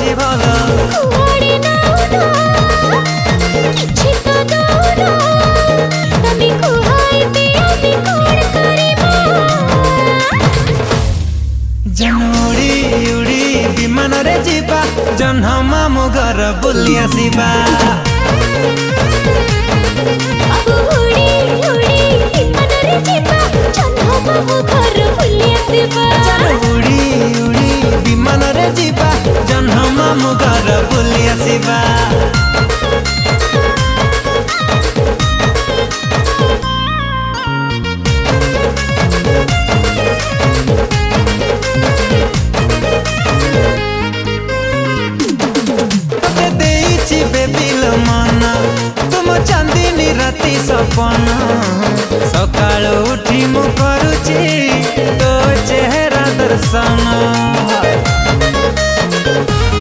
ଅଛି ଭଲ କୁଆଡ଼େ ନାଉନ କିଛି ତ ଦଉନ ତମେ କୁହାଇବେ ଆମେ କଣ କରିବା ଉଡ଼ି ଉଡ଼ି ବିମାନରେ ଯିବା ଜହ୍ନ ମାମୁଁ ଘର ବୁଲି ଆସିବା ବାବୁ ଉଡ଼ି ଉଡ଼ି ବିମାନରେ ଯିବା ଜହ୍ନ ମାମୁଁ ଘର ବୁଲି ଆସିବା ଉଡ଼ି ଉଡ଼ି ବିମାନରେ ଯିବା ଜହ୍ନ ମାମୁଁ ଘର ବୁଲି ଆସିବା चांदनी राति सपन सकाल उठी मु करुची तो चेहरा दर्शन